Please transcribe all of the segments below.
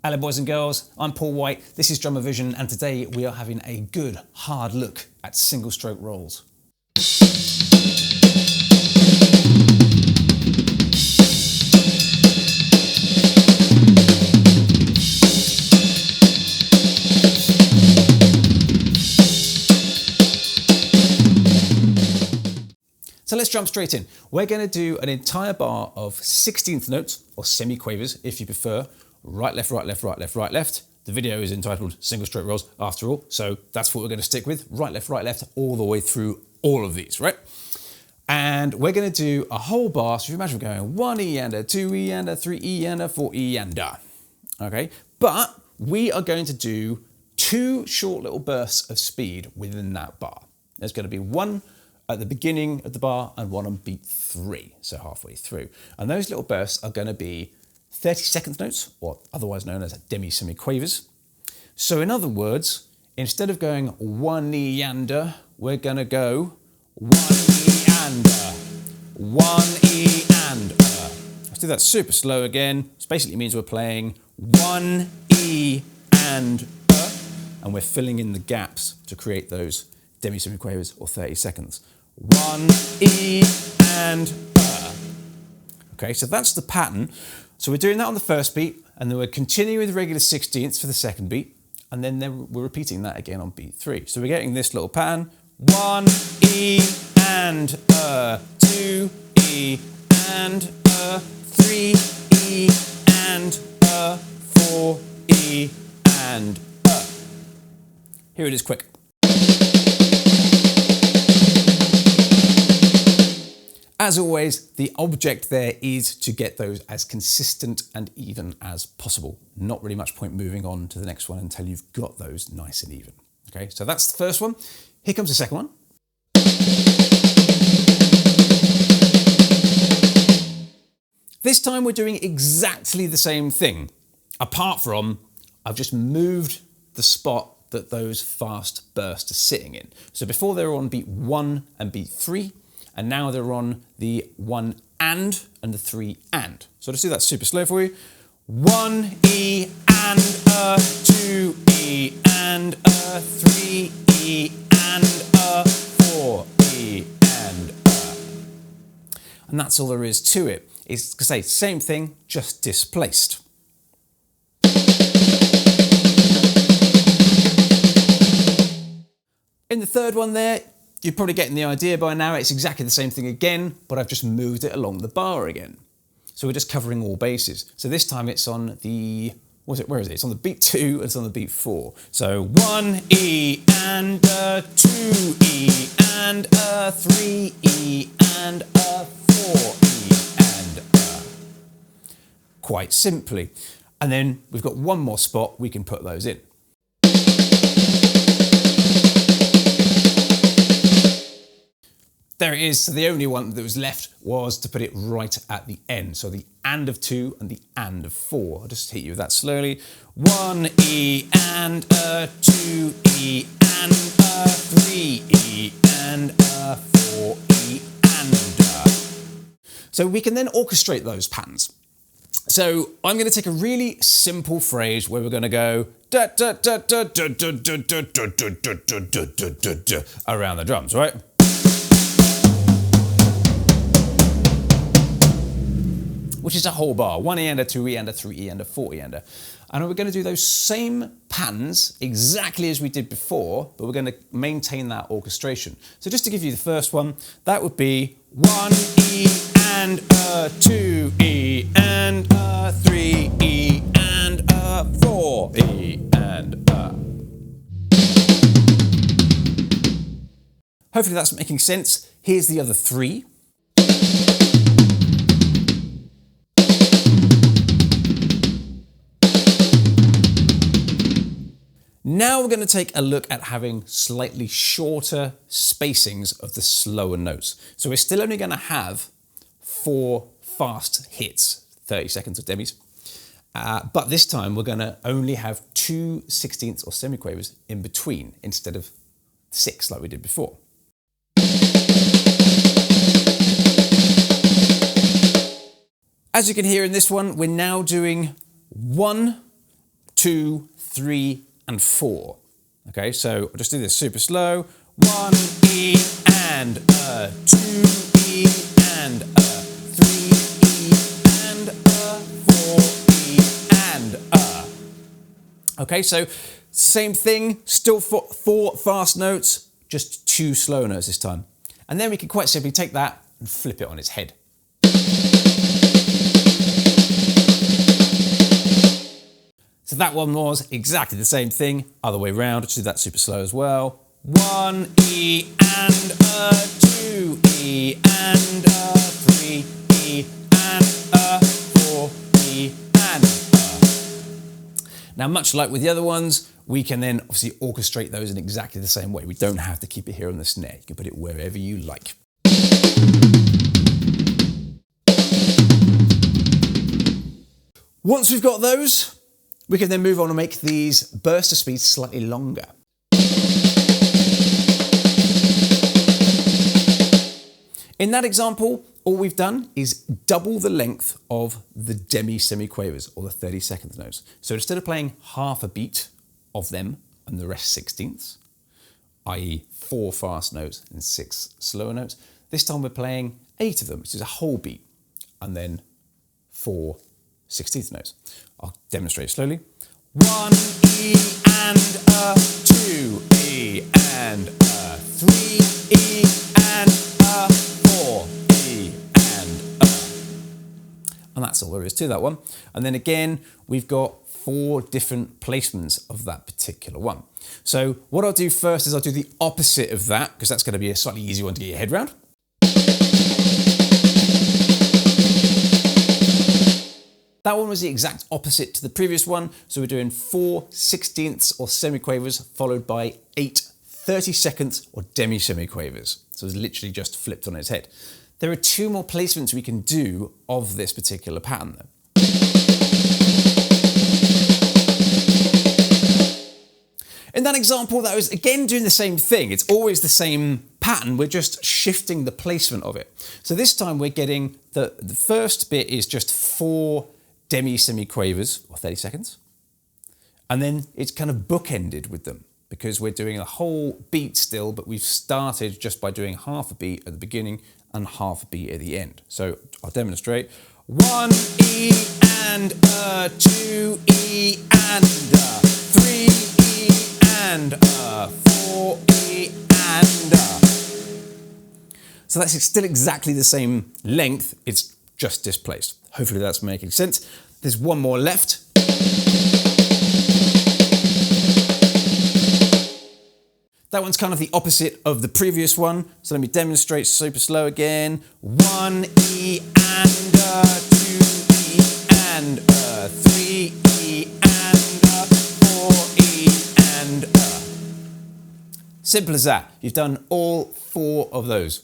Hello boys and girls, I'm Paul White, this is DrummerVision, and today we are having a good hard look at single stroke rolls. So let's jump straight in. We're going to do an entire bar of 16th notes, or semi-quavers if you prefer. Right, left, right, left, right, left, right, left. The video is entitled Single Stroke Rolls after all, so that's what we're going to stick with. Right, left, all the way through all of these, right? And we're going to do a whole bar, so if you imagine we're going 1 E and a 2 E and a 3 E and a 4 E and a. Okay, but we are going to do 2 short little bursts of speed within that bar. There's going to be one at the beginning of the bar and one on beat 3, so halfway through. And those little bursts are going to be 30-second notes, or otherwise known as demi-semi-quavers. So in other words, instead of going 1 E and a, we're going to go 1 E and a, 1 E and a. Let's do that super slow again. This basically means we're playing 1 E and a, and we're filling in the gaps to create those demi-semi-quavers, or 30 seconds. 1 E and a. Okay, so that's the pattern. So we're doing that on the first beat, and then we're continuing with regular 16ths for the second beat, and then we're repeating that again on beat 3. So we're getting this little pattern: 1 E and a, 2 E and a, 3 E and a, 4 E and a. Here it is quick. As always, the object there is to get those as consistent and even as possible. Not really much point moving on to the next one until you've got those nice and even. Okay, so that's the first one. Here comes the second one. This time we're doing exactly the same thing, apart from I've just moved the spot that those fast bursts are sitting in. So before they were on beat 1 and beat 3, and now they're on the 1 and the 3 and. So let's do that super slow for you. 1 E and a, 2 E and a, 3 E and a, 4 E and a. And that's all there is to it. It's to say same thing, just displaced. In the third one there, you're probably getting the idea by now. It's exactly the same thing again, but I've just moved it along the bar again. So we're just covering all bases. So this time it's on the, where is it? It's on the beat 2, it's on the beat 4. So 1 E and a, 2 E and a, 3 E and a, 4 E and a. Quite simply. And then we've got one more spot we can put those in. There it is. So the only one that was left was to put it right at the end. So the and of 2 and the and of 4. I'll just hit you with that slowly. 1 E and a, 2 E and a, 3 E and a, 4 E and a. So we can then orchestrate those patterns. So I'm going to take a really simple phrase where we're going to go da da da da da da da da da da da da da around the drums, right? Which is a whole bar, 1 E and a, 2 E and a, 3 E and a, 4 E and a. And we're going to do those same patterns exactly as we did before, but we're going to maintain that orchestration. So just to give you the first one, that would be 1 E and a, 2 E and a, 3 E and a, 4 E and a. Hopefully that's making sense. Here's the other 3. Now we're going to take a look at having slightly shorter spacings of the slower notes. So we're still only going to have 4 fast hits, 30 seconds of demis. But this time we're going to only have 2 16ths or semiquavers in between instead of 6 like we did before. As you can hear in this one, we're now doing 1 2, 3, and 4. Okay, so I'll just do this super slow. 1 E and a, 2 E and a, 3 E and a, 4 E and a. Okay, so same thing, still 4 fast notes, just 2 slow notes this time. And then we can quite simply take that and flip it on its head. So that one was exactly the same thing, other way around. Let's do that super slow as well. 1 E and a, 2 E and a, 3 E and a, 4 E and a. Now, much like with the other ones, we can then obviously orchestrate those in exactly the same way. We don't have to keep it here on the snare. You can put it wherever you like. Once we've got those, we can then move on and make these bursts of speed slightly longer. In that example, all we've done is double the length of the demi-semiquavers, or the 32nd notes. So instead of playing half a beat of them and the rest 16ths, i.e. 4 fast notes and 6 slower notes, this time we're playing 8 of them, which is a whole beat, and then 4 16th notes. I'll demonstrate slowly. 1 E and a, 2 E and a, 3 E and a, 4 E and a. And that's all there is to that one. And then again, we've got 4 different placements of that particular one. So what I'll do first is I'll do the opposite of that, because that's going to be a slightly easier one to get your head around. That one was the exact opposite to the previous one. So we're doing 4 16ths or semiquavers followed by 8 32nds or demi-semiquavers. So it's literally just flipped on its head. There are 2 more placements we can do of this particular pattern though. In that example, that was again doing the same thing. It's always the same pattern, we're just shifting the placement of it. So this time we're getting, the first bit is just 4 demi-semiquavers, or 32nds, and then it's kind of bookended with them because we're doing a whole beat still, but we've started just by doing half a beat at the beginning and half a beat at the end. So I'll demonstrate. 1 E and a, 2 E and a, 3 E and a, 4 E and a. So that's still exactly the same length, it's just displaced. Hopefully that's making sense. There's one more left. That one's kind of the opposite of the previous one. So let me demonstrate super slow again. 1 E and a, 2 E and a, 3 E and a, 4 E and a. Simple as that. You've done all 4 of those.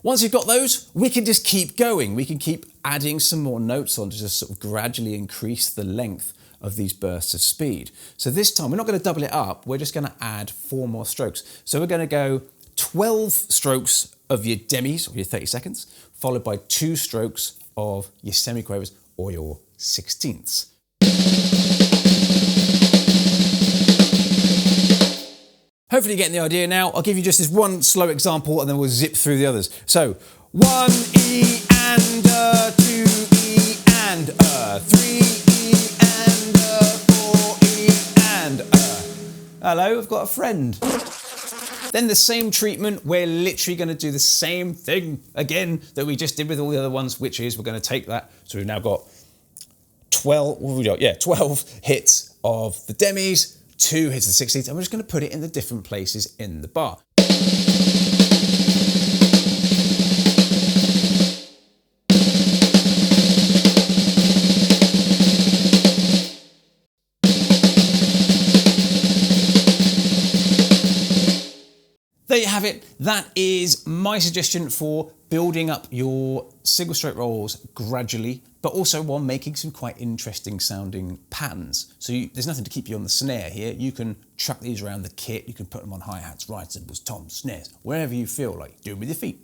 Once you've got those, we can just keep going. We can keep adding some more notes on to just sort of gradually increase the length of these bursts of speed. So this time, we're not going to double it up, we're just going to add 4 more strokes. So we're going to go 12 strokes of your demis, or your 32nds, followed by 2 strokes of your semiquavers, or your 16ths. Hopefully you're getting the idea now. I'll give you just this one slow example and then we'll zip through the others. So 1 E and a, 2 E and a, 3 E and a, 4 E and a. Hello, I've got a friend. Then the same treatment, we're literally going to do the same thing again that we just did with all the other ones, which is we're going to take that. So we've now got 12, what have we got? Yeah, 12 hits of the demis, 2 hits of the 16ths, and we're just going to put it in the different places in the bar. There you have it. That is my suggestion for building up your single stroke rolls gradually, but also while making some quite interesting sounding patterns. So there's nothing to keep you on the snare here. You can chuck these around the kit. You can put them on hi-hats, ride cymbals, toms, snares, wherever you feel like. Do them with your feet.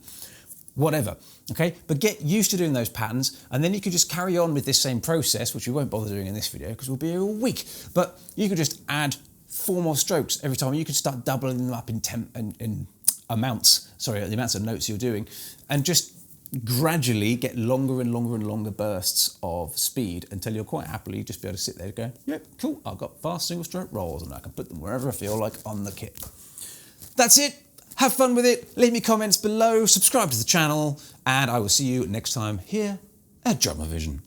whatever, okay? But get used to doing those patterns, and then you could just carry on with this same process, which we won't bother doing in this video because we'll be here all week, but you could just add 4 more strokes every time. You could start doubling them up in amounts, sorry, the amounts of notes you're doing, and just gradually get longer and longer and longer bursts of speed until you'll quite happily just be able to sit there and go, yep, cool, I've got fast single stroke rolls and I can put them wherever I feel like on the kit. That's it. Have fun with it. Leave me comments below, subscribe to the channel, and I will see you next time here at DrummerVision.